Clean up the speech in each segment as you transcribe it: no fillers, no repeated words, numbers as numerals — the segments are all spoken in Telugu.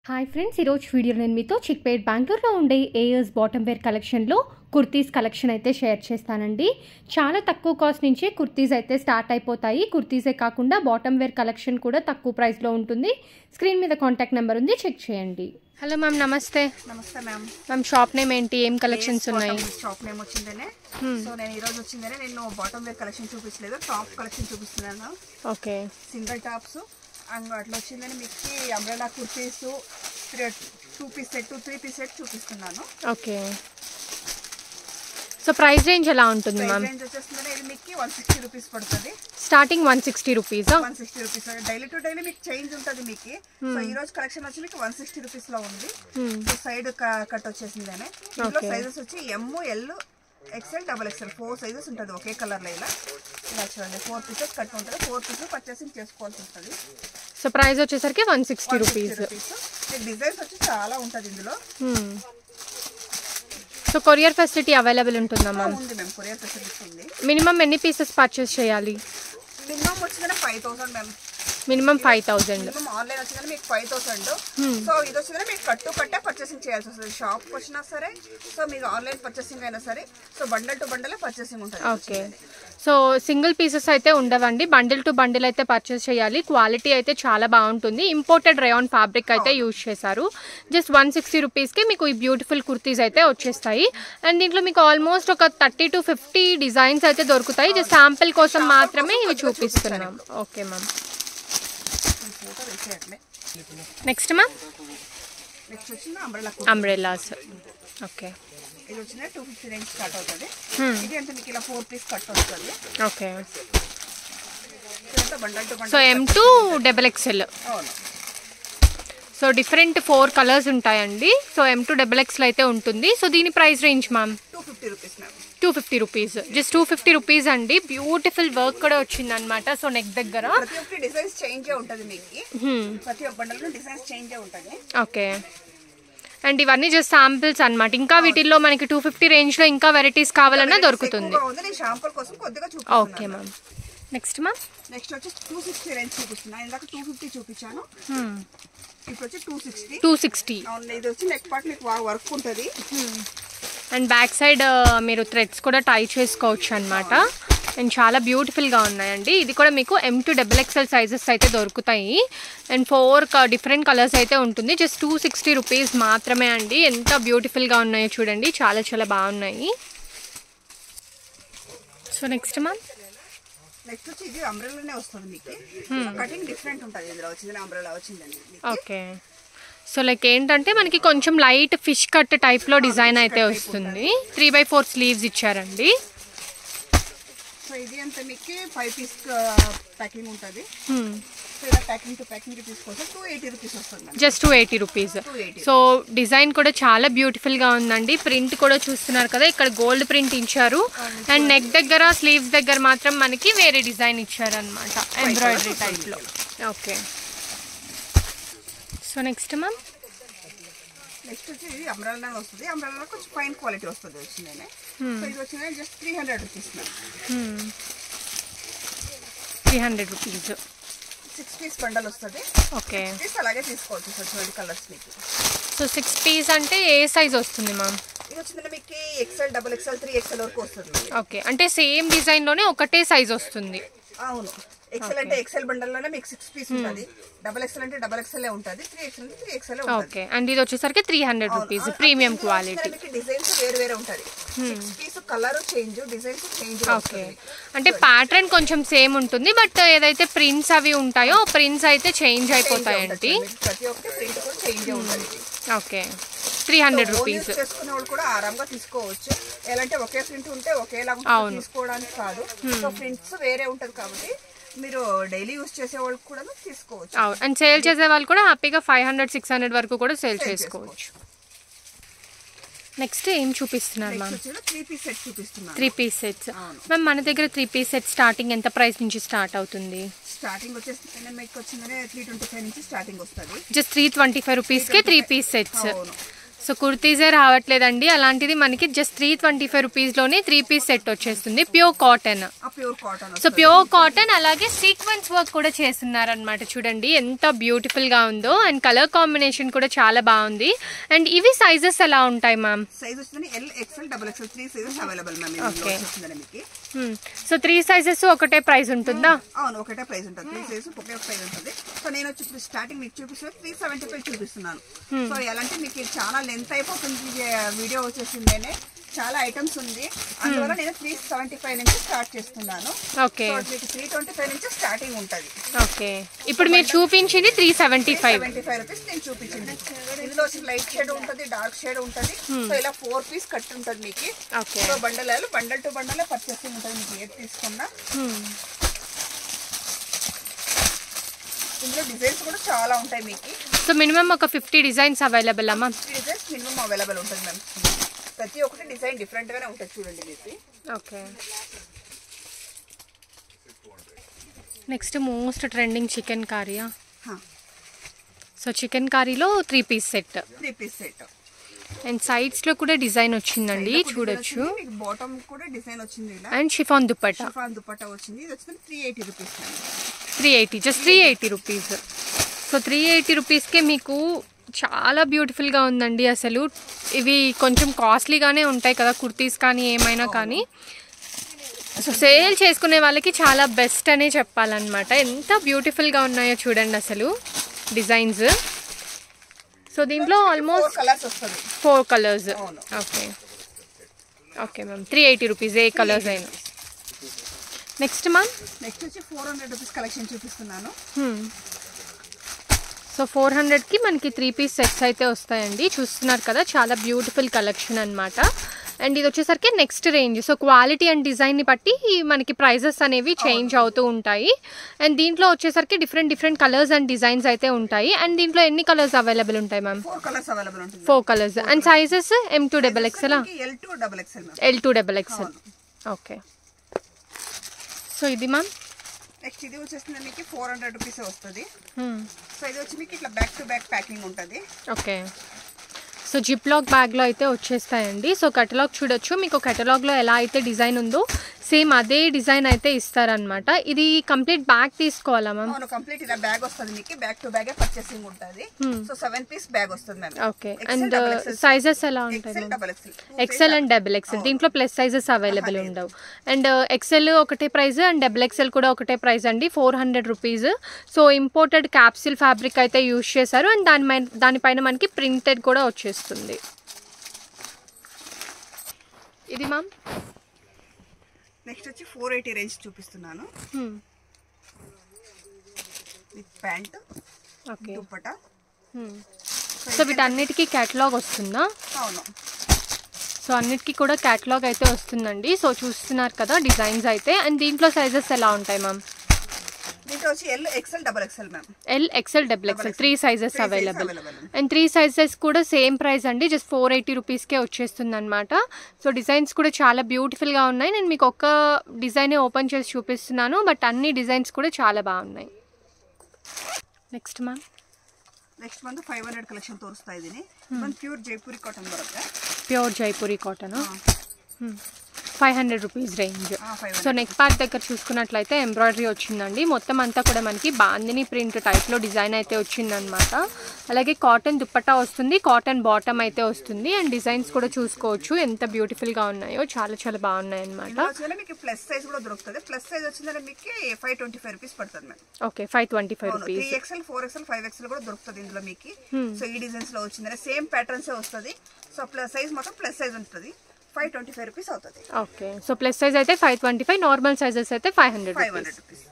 హాయ్ ఫ్రెండ్స్, ఈరోజు వీడియో నేను మీతో చిక్పేట్ బెంగళూరులో ఉండే ఏయర్స్ బాటమ్ వేర్ కలెక్షన్లో కుర్తీస్ కలెక్షన్ అయితే షేర్ చేస్తానండి. చాలా తక్కువ కాస్ట్ నుంచే కుర్తీస్ అయితే స్టార్ట్ అయిపోతాయి. కుర్తీసే కాకుండా బాటమ్ వేర్ కలెక్షన్ కూడా తక్కువ ప్రైస్లో ఉంటుంది. స్క్రీన్ మీద కాంటాక్ట్ నెంబర్ ఉంది, చెక్ చేయండి. హలో మ్యామ్, నమస్తే. నమస్తే మ్యామ్. మ్యామ్ షాప్ నేమ్ ఏంటి, ఏం కలెక్షన్స్ ఉన్నాయి? షాప్ నేమ్ వచ్చిందనే సో నేను ఈ రోజు వచ్చిందనే నేను బాటమ్ వేర్ కలెక్షన్ చూపించలేదు, టాప్ కలెక్షన్ చూపిస్తున్నాను. ఓకే, సింగిల్ టాప్స్ అట్లా వచ్చిందని మీకు umbrella kurtis 2 piece set 3 piece set చూపిస్తున్నాను. ఓకే, సో ప్రైస్ రేంజ్ ఎలా ఉంటుంది మ్యామ్? రేంజ్ వచ్చేస్తుందని ఇది మీకు 160 రూపీస్ పడుతుంది. Starting 160 rupees. 160 rupees daily to daily మీకు చేంజ్ ఉంటుంది మీకు. సో ఈ రోజు కలెక్షన్ వచ్చి మీకు 160 రూపీస్ లో ఉంది. సైడ్ కట్ వచ్చేసిందనే ఇందులో సైజెస్ వచ్చి ML XL XXL 4 సైజెస్ ఉంటుంది ఒకే కలర్ లో. ఇలా చూడండి, 4 పీసెస్ కట్ ఉంటుంది. 4 పీసెస్ పర్చేసింగ్ చేసుకోవాల్సి ఉంటుంది. సో ప్రైస్ వచ్చేసరికి 160 రూపీస్. డిజైన్స్ వచ్చి చాలా ఉంటుంది ఇందులో. సో కొరియర్ ఫెసిలిటీ అవైలబుల్ ఉంటుందా మ్యామ్? ఉంది మ్యామ్, కొరియర్ ఫెసిలిటీ ఉంది. మినిమం ఎన్ని పీసెస్ పర్చేస్ చేయాలి? మినిమం వచ్చిందంటే 5000 మ్యామ్. మినిమం 5000. మినిమం ఆన్లైన్ వచ్చిందని మీకు 5000. సో ఇది వచ్చిందని మీకు కట్టే పర్చేసింగ్ చేయాల్సి వస్తుంది. షాప్కి వచ్చినా సరే, సో మీకు ఆన్లైన్ పర్చేసింగ్ అయినా సరే, so bundle to bundle purchasing ఉంటుంది. ఓకే, సో సింగిల్ పీసెస్ అయితే ఉండవండి, బండిల్ టు బండిల్ అయితే పర్చేస్ చేయాలి. క్వాలిటీ అయితే చాలా బాగుంటుంది. ఇంపోర్టెడ్ రేయాన్ ఫ్యాబ్రిక్ అయితే యూజ్ చేశారు. జస్ట్ 160 రూపీస్కి మీకు ఈ బ్యూటిఫుల్ కుర్తీస్ అయితే వచ్చేస్తాయి. అండ్ దీంట్లో మీకు ఆల్మోస్ట్ ఒక 30 to 50 డిజైన్స్ అయితే దొరుకుతాయి. జస్ట్ శాంపిల్ కోసం మాత్రమే ఇవి చూపిస్తున్నాం. Okay ma'am, next ma'am. Next వచ్చిన అంబ్రెల్లాస్. ఓకే, ఇది వచ్చిన 250 రేంజ్ స్టార్ట్ అవుతుంది. ఇది అంటే మీకు ఇలా 4 పీస్ కట్ వస్తుంది. Okay, bundle to bundle. So M2 XXL. అవును. సో డిఫరెంట్ 4 కలర్స్ ఉంటాయండి. సో M2 XXL అయితే ఉంటుంది. సో దీని price range ma'am? 250 rupees ma'am. 250 rupees, just 250 rupees అండి. బ్యూటిఫుల్ వర్క్ కూడా వచ్చింది అనమాట. సో నెక్ దగ్గర ప్రతి ఒక్క డిజైన్స్ చేంజ్ ఉంటుంది మీకు. ప్రతి ఒక్క బండల్ డిజైన్స్ చేంజ్ ఉంటుంది. ఓకే, అండ్ ఇవన్నీ జస్ట్ శాంపిల్స్ అనమాట. ఇంకా వీటిల్లో మనకి 250 రేంజ్ లో ఇంకా వెరైటీస్ కావాలన్నా దొరుకుతుంది. Okay ma'am, next ma'am. Next వచ్చి 260 రేంజ్ చూపిస్తున్నా. ఇందాక 250 చూపించాను, ఇప్పుడు వచ్చి 260. అవును, ఇది వచ్చి నెక్ పార్ట్ మీకు వర్క్ ఉంటుంది. అండ్ బ్యాక్ సైడ్ మీరు థ్రెడ్స్ కూడా టై చేసుకోవచ్చు అనమాట. అండ్ చాలా బ్యూటిఫుల్గా ఉన్నాయండి. ఇది కూడా మీకు M2 XXL సైజెస్ అయితే దొరుకుతాయి. అండ్ 4 డిఫరెంట్ కలర్స్ అయితే ఉంటుంది. జస్ట్ 260 రూపీస్ మాత్రమే అండి. ఎంత బ్యూటిఫుల్గా ఉన్నాయో చూడండి, చాలా చాలా బాగున్నాయి. So next ma'am. నెక్స్ట్ వచ్చి ఇది అంబ్రెల్లానే వస్తుంది మీకు. కటింగ్ డిఫరెంట్ ఉంటుంది. ఇందులో వచ్చింది అంబ్రెల్లా వచ్చిందండి. ఓకే, సో లైక్ ఏంటంటే మనకి కొంచెం లైట్ ఫిష్ కట్ టైప్లో డిజైన్ అయితే వస్తుంది. 3/4 స్లీవ్స్ ఇచ్చారండి. సో ఇది అంతా మీకు 5 పీస్ ప్యాకింగ్ ఉంటుంది. సో ఇలా ప్యాకింగ్ టు ప్యాకింగ్ తీసుకోవచ్చు. 280 రూపీస్ వస్తుంది. Just 280 rupees. సో డిజైన్ కూడా చాలా బ్యూటిఫుల్గా ఉందండి. ప్రింట్ కూడా చూస్తున్నారు కదా, ఇక్కడ గోల్డ్ ప్రింట్ ఇచ్చారు. అండ్ నెక్ దగ్గర స్లీవ్స్ దగ్గర మాత్రం మనకి వేరే డిజైన్ ఇచ్చారు అనమాట, ఎంబ్రాయిడరీ టైప్లో. Okay, so next ma'am. Next వచ్చి ఇది అంబ్రెల్లా వస్తుంది. అంబ్రెల్లా కొంచెం ఫైన్ క్వాలిటీ వస్తుంది వచ్చిందని. సో ఇది వచ్చింది just 300 rupees ma'am. 300 rupees. 6 piece bundle వస్తుంది. ఓకే, అలాగే తీసుకోవచ్చు. సో 20 కలర్స్ మీకు. సో 6 పీస్ అంటే ఏ సైజ్ వస్తుంది మ్యామ్? ఇది వచ్చిందంటే మీకు XL XXL 3XL వరకు వస్తుంది. ఓకే, అంటే సేమ్ డిజైన్లోనే ఒకటే సైజ్ వస్తుంది. అవును, XL అంటే XL బండల్లోనే మీకు 6 పీస్ ఉంటుంది. XXL అంటే XXL ఉంటుంది. 3XL అంటే 3XL ఉంటుంది. ఓకే, అండ్ ఇది వచ్చేసరికి 300 రూపీస్, ప్రీమియం క్వాలిటీ. డిజైన్స్ వేరే వేరే ఉంటుంది. 6 piece colour change, designs change. Okay, అంటే ప్యాటర్న్ కొంచెం సేమ్ ఉంటుంది, బట్ ఏదైతే ప్రింట్స్ అవి ఉంటాయో ప్రింట్స్ అయితే చేంజ్ అయిపోతాయండి. ప్రతి ఒక్క ప్రింట్ కూడా చేంజ్ ఉంటుంది. Okay, 300 rupees. చేసుకునే వాళ్ళు కూడా ఆరాంగా తీసుకోవచ్చు. ఎలా అంటే ఒకే ప్రింట్ ఉంటే ఒకేలా తీసుకోవడానికి కాదు. సో ప్రింట్స్ వేరే ఉంటుంది కాబట్టి మీరు డైలీ యూజ్ చేసే వాళ్ళు కూడా తీసుకోవచ్చు. అండ్ సేల్ చేసే వాళ్ళు కూడా హ్యాపీగా 500-600 వరకు కూడా సేల్ చేసుకోవచ్చు. నెక్స్ట్ ఏం చూపిస్తున్నారు మ్యామ్? 3 పీస్ సెట్ చూపిస్తున్నాను. 3 పీస్ సెట్స్ మ్యామ్. మన దగ్గర 3 పీస్ సెట్ స్టార్టింగ్ ఎంత ప్రైస్ నుంచి స్టార్ట్ అవుతుంది? స్టార్టింగ్ వచ్చేసి మీకు వచ్చిందనే 325 నుంచి స్టార్టింగ్ వస్తుంది. జస్ట్ 325 రూపీస్కే 3 పీస్ సెట్స్. సో కుర్తీసే రావట్లేదండి, అలాంటిది మనకి జస్ట్ 325 రూపీస్లోనే 3 పీస్ సెట్ వచ్చేస్తుంది. Pure cotton. So pure cotton, అలాగే సీక్వెన్స్ వర్క్ కూడా చేస్తున్నారనమాట. చూడండి ఎంత బ్యూటిఫుల్గా ఉందో, అండ్ కలర్ కాంబినేషన్ కూడా చాలా బాగుంది. అండ్ ఇవి సైజెస్ ఎలా ఉంటాయి మ్యామ్? సైజ్ వస్తుంది L XL double XL 3 sizes available ma'am. Okay. మీకు సో 3 సైజెస్ ఒకటే ప్రైస్ ఉంటుందా? అవును, ఒకటే ప్రైస్ ఉంటుంది. 3 సైజెస్ ఒకే ప్రైస్ ఉంటుంది. సో నేను వచ్చి స్టార్టింగ్ మీకు చూపిస్తే 375 చూపిస్తున్నాను. సో ఎలాంటి మీకు చాలా లెంత్ అయిపోతుంది వీడియో వచ్చేసిందేనే, చాలా ఐటమ్స్ ఉంది, అందువల్ల నేను 375 నుంచి స్టార్ట్ చేస్తున్నాను. ఓకే. మీకు 325 నుంచి స్టార్టింగ్ ఉంటుంది. ఓకే. ఇప్పుడు మీరు చూపించింది 375 రూపీస్ నేను చూపించింది. ఇందులో వచ్చి లైట్ షేడ్ ఉంటుంది, డార్క్ షేడ్ ఉంటుంది. సో ఇలా 4 పీస్ కట్ ఉంటుంది మీకు. So bundle to bundle purchasing ఉంటుంది మీకు ఏది తీసుకున్నా. ఇందులో డిజైన్స్ కూడా చాలా ఉంటాయి మీకు. సో మినిమం ఒక 50 డిజైన్స్ అవైలబుల్ అమ్మా? 50 డిజైన్స్ మినిమం అవైలబుల్ ఉంటుంది మ్యామ్. ప్రతి ఒక్కటి డిజైన్ డిఫరెంట్ గానే ఉంటుంది చూడండి మీకు. ఓకే. నెక్స్ట్ మోస్ట్ ట్రెండింగ్ చికెన్ కారీయా. సో చికెన్ కారీలో 3 piece set. 3 piece set. And sides లో కూడా డిజైన్ వచ్చిందండి, చూడొచ్చు. బాటమ్ కూడా డిజైన్ వచ్చింది ఇలా. And chiffon dupatta. Chiffon dupatta వచ్చింది. ఇది వచ్చింది 380 రూపీస్. 380, just 380 rupees. సో 380 రూపీస్కే మీకు చాలా బ్యూటిఫుల్గా ఉందండి. అసలు ఇవి కొంచెం కాస్ట్లీగానే ఉంటాయి కదా కుర్తీస్ కానీ ఏమైనా కానీ. సో సేల్ చేసుకునే వాళ్ళకి చాలా బెస్ట్ అనే చెప్పాలన్నమాట. ఎంత బ్యూటిఫుల్గా ఉన్నాయో చూడండి అసలు డిజైన్స్. సో దీంట్లో almost 4 colours. Okay. Okay ma'am, 380 rupees ఏ కలర్స్ అయినా. నెక్స్ట్ మ్యామ్, నెక్స్ట్ వచ్చి 400 రూపీస్ కలెక్షన్ చూపిస్తున్నాను. సో 400కి మనకి 3 పీస్ సెట్స్ అయితే వస్తాయండి. చూస్తున్నారు కదా, చాలా బ్యూటిఫుల్ కలెక్షన్ అనమాట. అండ్ ఇది వచ్చేసరికి next range. So quality and డిజైన్ని బట్టి మనకి ప్రైజెస్ అనేవి చేంజ్ అవుతూ ఉంటాయి. అండ్ దీంట్లో వచ్చేసరికి డిఫరెంట్ కలర్స్ అండ్ డిజైన్స్ అయితే ఉంటాయి. అండ్ దీంట్లో ఎన్ని కలర్స్ అవైలబుల్ ఉంటాయి మ్యామ్? 4 కలర్స్ అవైలబుల్ ఉంటుంది. 4 colours. And sizes M2 XXL, L2 XXL. Okay. So ఇది మ్యామ్ నెక్స్ట్ ఇది వచ్చేస్తుంది మీకు 400 రూపీస్ వస్తుంది. సో ఇది వచ్చి మీకు ఇట్లా బ్యాక్ టు బ్యాక్ ప్యాకింగ్ ఉంటుంది. ఓకే. సో జిప్ లాక్ బ్యాగ్లో అయితే వచ్చేస్తాయండి. సో కేటలాగ్ చూడొచ్చు, మీకు కేటలాగ్లో ఎలా అయితే డిజైన్ ఉందో సేమ్ అదే డిజైన్ అయితే ఇస్తారనమాట. ఇది కంప్లీట్ బ్యాగ్ తీసుకోవాలా మ్యామ్? అవును, కంప్లీట్ ఇలా బ్యాగ్ వస్తుంది మీకు. బ్యాక్ టు బ్యాగ్ పర్చేసింగ్ ఉంటుంది. సో 7 పీస్ బ్యాగ్ వస్తుంది మ్యామ్. ఓకే. అండ్ సైజెస్ ఎలా ఉంటాయి? XL and double XL. దీంట్లో ప్లస్ సైజెస్ అవైలబుల్ ఉండవు. అండ్ ఎక్సెల్ ఒకటే ప్రైస్ అండ్ డబుల్ ఎక్సెల్ కూడా ఒకటే ప్రైస్ అండి, 400 rupees. So imported capsule fabric అయితే యూజ్ చేశారు. అండ్ దానిపైన మనకి ప్రింటెడ్ కూడా వచ్చేస్తుంది. ఇది మ్యామ్ నెక్స్ట్ వచ్చి 480 రేంజ్ చూపిస్తున్నాను. With pant, dupatta. సో వీటన్నిటికీ కేటలాగ్ వస్తుందా? అవును. సో అన్నిటికీ కూడా కేటలాగ్ అయితే వస్తుందండి. సో చూస్తున్నారు కదా డిజైన్స్ అయితే. అండ్ దీంట్లో సైజెస్ ఎలా ఉంటాయి మ్యామ్? దీంట్లో వచ్చి L XL double XL ma'am. L XL double XL 3 sizes available. And 3 sizes కూడా సేమ్ ప్రైస్ అండి, జస్ట్ 480 రూపీస్కే వచ్చేస్తుంది అనమాట. సో డిజైన్స్ కూడా చాలా బ్యూటిఫుల్గా ఉన్నాయి. నేను మీకు ఒక్క డిజైనే ఓపెన్ చేసి చూపిస్తున్నాను, బట్ అన్ని డిజైన్స్ కూడా చాలా బాగున్నాయి. Next ma'am, next month 500 collection తోరుస్తాయి. ఇది ప్యూర్ జైపూరి కాటన్ వరకు. Pure Jaipuri cotton 500 rupees range. So neck part దగ్గర చూసుకున్నట్లయితే ఎంబ్రాయిడరీ వచ్చిందండి. మొత్తం అంతా కూడా మనకి బాందిని ప్రింట్ టైప్లో డిజైన్ అయితే వచ్చిందనమాట. అలాగే కాటన్ దుప్పట్టా వస్తుంది, కాటన్ బాటమ్ అయితే వస్తుంది. అండ్ డిజైన్స్ కూడా చూసుకోవచ్చు ఎంత బ్యూటిఫుల్గా ఉన్నాయో, చాలా చాలా బాగున్నాయి అనమాట. ప్లస్ సైజ్ కూడా దొరుకుతుంది. ప్లస్ సైజ్ వచ్చిందంటే మీకు 525 రూపీస్ పడుతుంది ma'am. Okay, 525 rupees. 3XL 4XL 5XL కూడా దొరుకుతుంది ఇందులో మీకు. సో ఈ డిజైన్స్ లో వచ్చిందంటే సేమ్ ప్యాటర్న్స్ వస్తుంది. సో ప్లస్ సైజ్ మొత్తం ప్లస్ సైజ్ ఉంటుంది. 525 రూపీస్ అవుతుంది. ఓకే. సో ప్లస్ సైజ్ అయితే 525, నార్మల్ సైజెస్ అయితే 500 రూపీస్.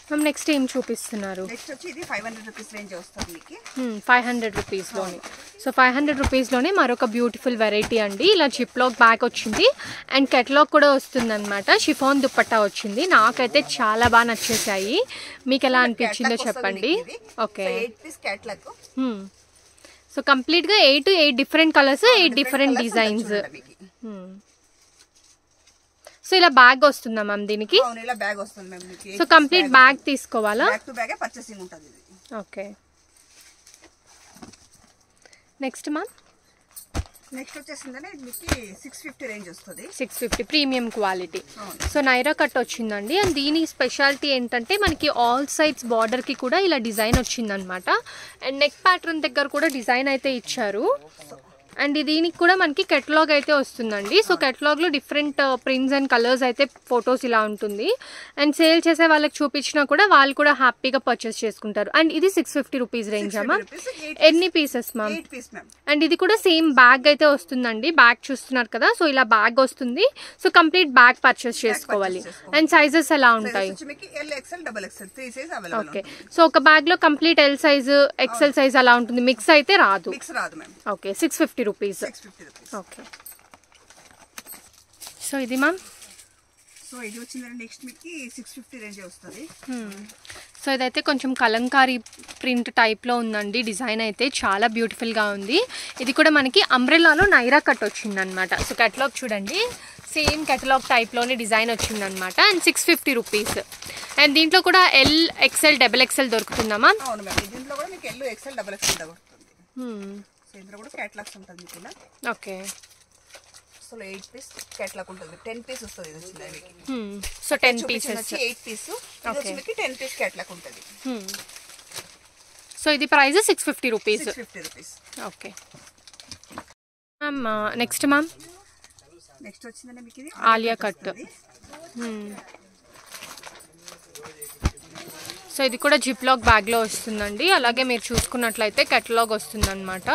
మ్యామ్ నెక్స్ట్ ఏం చూపిస్తున్నారు? నెక్స్ట్ వచ్చి ఇది 500 రూపీస్ రేంజ్ వస్తుంది మీకు. 500 రూపీస్లోనే. సో 500 రూపీస్లోనే మరొక బ్యూటిఫుల్ వెరైటీ అండి. ఇలా జిప్ లాక్ బ్యాగ్ వచ్చింది అండ్ కేటలాగ్ కూడా వస్తుంది అనమాట. షిఫాన్ దుప్పట్టా వచ్చింది. నాకైతే చాలా బాగా నచ్చేసాయి. మీకు ఎలా అనిపించిందో చెప్పండి. ఓకే. సో కంప్లీట్గా 8 different colours, 8 different designs. So ఇలా బ్యాగ్ వస్తుందా మ్యామ్ దీనికి? ఇలా బ్యాగ్ వస్తుంది మ్యామ్ మీకు. సో కంప్లీట్ బ్యాగ్ తీసుకోవాలా? బ్యాగ్ టు బ్యాగ్ పర్చేసింగ్ ఉంటుంది ఇది. ఓకే. నెక్స్ట్ మ్యామ్, నెక్స్ట్ వచ్చేసిందనే మీకు 650 రేంజ్ వస్తుంది. 650 premium quality. So Naira cut వచ్చిందండి. అండ్ దీని స్పెషాలిటీ ఏంటంటే మనకి ఆల్ సైడ్స్ బార్డర్కి కూడా ఇలా డిజైన్ వచ్చిందనమాట. అండ్ నెక్ ప్యాటర్న్ దగ్గర కూడా డిజైన్ అయితే ఇచ్చారు. అండ్ దీనికి కూడా మనకి కెటలాగ్ అయితే వస్తుందండి. సో కెటలాగ్లో డిఫరెంట్ ప్రింట్స్ అండ్ కలర్స్ అయితే ఫొటోస్ ఇలా ఉంటుంది. అండ్ సేల్ చేసే వాళ్ళకి చూపించినా కూడా వాళ్ళు కూడా హ్యాపీగా పర్చేస్ చేసుకుంటారు. అండ్ ఇది 650 రూపీస్ రేంజ్ అమ్మా. ఎన్ని పీసెస్ మ్యామ్? అండ్ ఇది కూడా సేమ్ బ్యాగ్ అయితే వస్తుందండి. బ్యాగ్ చూస్తున్నారు కదా, సో ఇలా బ్యాగ్ వస్తుంది. సో కంప్లీట్ బ్యాగ్ పర్చేస్ చేసుకోవాలి. అండ్ సైజెస్ ఎలా ఉంటాయి? ఓకే, సో ఒక బ్యాగ్ లో complete L size XL size అలా ఉంటుంది. మిక్స్ అయితే రాదు. Okay, 650 rupees. ఓకే, సో ఇది మ్యామ్. సో ఇది వచ్చిందండి నెక్స్ట్ మీకు 650 రేంజ్ వస్తుంది. సో ఇదైతే కొంచెం కలంకారీ ప్రింట్ టైప్లో ఉందండి. డిజైన్ అయితే చాలా బ్యూటిఫుల్గా ఉంది. ఇది కూడా మనకి అంబ్రెల్లాలో నైరా కట్ వచ్చిందనమాట. సో కెటలాగ్ చూడండి, సేమ్ కెటలాగ్ టైప్లోనే డిజైన్ వచ్చిందనమాట. And 650 rupees. అండ్ దీంట్లో కూడా ఎల్ ఎక్సెల్ డబుల్ ఎక్సెల్ దొరుకుతుందమ్మా? అవును మ్యామ్, దీంట్లో కూడా మీకు ఎల్ ఎక్సెల్ డబుల్ ఎక్సెల్ దొరుకుతుంది. సో ఇందులో కూడా క్యాటలాగ్స్ ఉంటుంది మీకు ఇలా. ఓకే, సో 8 పీస్ క్యాటలాగ్ ఉంటుంది. 10 పీస్ వస్తుంది ఇది వచ్చింది మీకు. సో 10 పీసెస్ 8 పీస్ ఇది మీకు 10 పీస్ క్యాటలాగ్ ఉంటుంది. సో ఇది price 650 rupees. 650 rupees. Okay ma'am. Next ma'am. Next వచ్చిందంటే మీకు ఇది ఆలియా కట్. సో ఇది కూడా జిప్లాక్ బ్యాగ్లో వస్తుందండి. అలాగే మీరు చూసుకున్నట్లయితే కెటలాగ్ వస్తుందన్నమాట.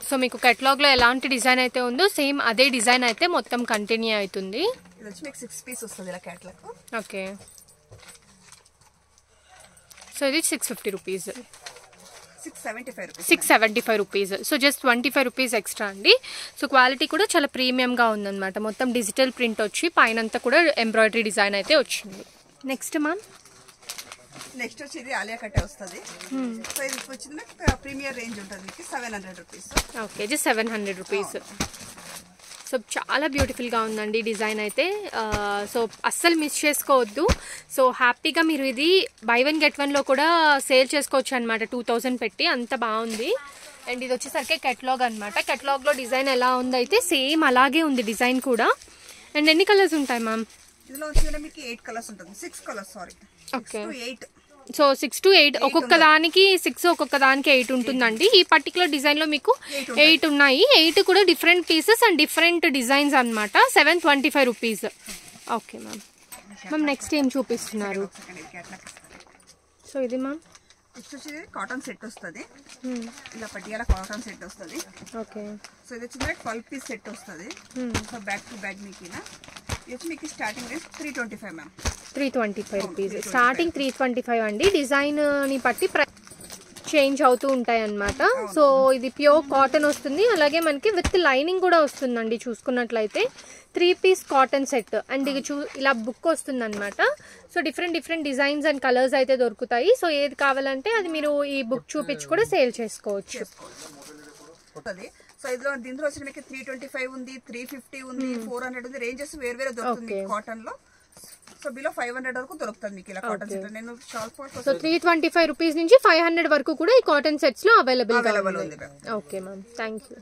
సో మీకు కెటలాగ్లో ఎలాంటి డిజైన్ అయితే ఉందో సేమ్ అదే డిజైన్ అయితే మొత్తం కంటిన్యూ అవుతుంది. ఇది వచ్చి మీకు 6 పీస్ వస్తుంది ఇలా క్యాటలాగ్. ఓకే, సో ఇది 650 rupees. 675 rupees. So just 25 rupees extra అండి. సో క్వాలిటీ కూడా చాలా ప్రీమియంగా ఉందన్నమాట. మొత్తం డిజిటల్ ప్రింట్ వచ్చి పైనంతా కూడా ఎంబ్రాయిడరీ డిజైన్ అయితే వచ్చింది. Next ma'am. నెక్స్ట్ వచ్చి ఇది ఆలియా కట్ వస్తుంది. సో ఇది వచ్చింది ప్రీమియర్ రేంజ్ ఉంటుంది మీకు 700 rupees. Okay, just 700 rupees. So చాలా బ్యూటిఫుల్గా ఉందండి డిజైన్ అయితే. సో అస్సలు మిస్ చేసుకోవద్దు. సో హ్యాపీగా మీరు ఇది బై 1 get 1లో కూడా సేల్ చేసుకోవచ్చు అనమాట. 2000 పెట్టి, అంత బాగుంది. అండ్ ఇది వచ్చేసరికి కెటలాగ్ అనమాట. కెటలాగ్లో డిజైన్ ఎలా ఉందైతే సేమ్ అలాగే ఉంది డిజైన్ కూడా. అండ్ ఎన్ని కలర్స్ ఉంటాయి మ్యామ్? ఇందులో వచ్చి మీకు 8 కలర్స్ ఉంటుంది. 6 colours sorry. Okay, 8. So 6 to 8 ఒక్కొక్క దానికి 6 ఒక్కొక్క దానికి 8 ఉంటుందండి. ఈ పర్టికులర్ డిజైన్ లో మీకు 8 ఉన్నాయి. 8 కూడా different pieces and different designs అనమాట. 725 rupees. Okay ma'am. Ma'am next ఏం చూపిస్తున్నారు? సో ఇది మ్యామ్ నెక్స్ట్ వచ్చి కాటన్ సెట్ వస్తుంది. ఇలా పట్టియాల కాటన్ సెట్ వస్తుంది. ఓకే, సో ఇది వచ్చి 12 పీస్ సెట్ వస్తుంది. సో బ్యాక్ టు బ్యాక్ మీకు ఇలా ఇది వచ్చి మీకు starting rate 325 ma'am. 325 rupees. Starting 325 అండి. డిజైన్ని బట్టి చేంజ్ అవుతూ ఉంటాయి అన్నమాట. సో ఇది ప్యూర్ కాటన్ వస్తుంది. అలాగే మనకి విత్ లైనింగ్ కూడా వస్తుందండి. చూసుకున్నట్లయితే 3 పీస్ కాటన్ సెట్. అండ్ ఇది ఇలా బుక్ వస్తుంది అనమాట. So different designs and colours అయితే దొరుకుతాయి. సో ఏది కావాలంటే అది మీరు ఈ బుక్ చూపించి కూడా సేల్ చేసుకోవచ్చు. సో దీంట్లో వచ్చి మీకు 325 ఉంది, 350 ఉంది, 400 ఉంది. రేంజెస్ వేరే దొరుకుతుంది కాటన్ లో. సో బిలో 500 వరకు దొరుకుతుంది మీకు ఇలా కాటన్ సెట్. నేను సో 325 రూపీస్ నుంచి 500 వరకు కూడా ఈ కాటన్ సెట్స్ లో అవైలబుల్ ఉంది. Okay ma'am, thank you.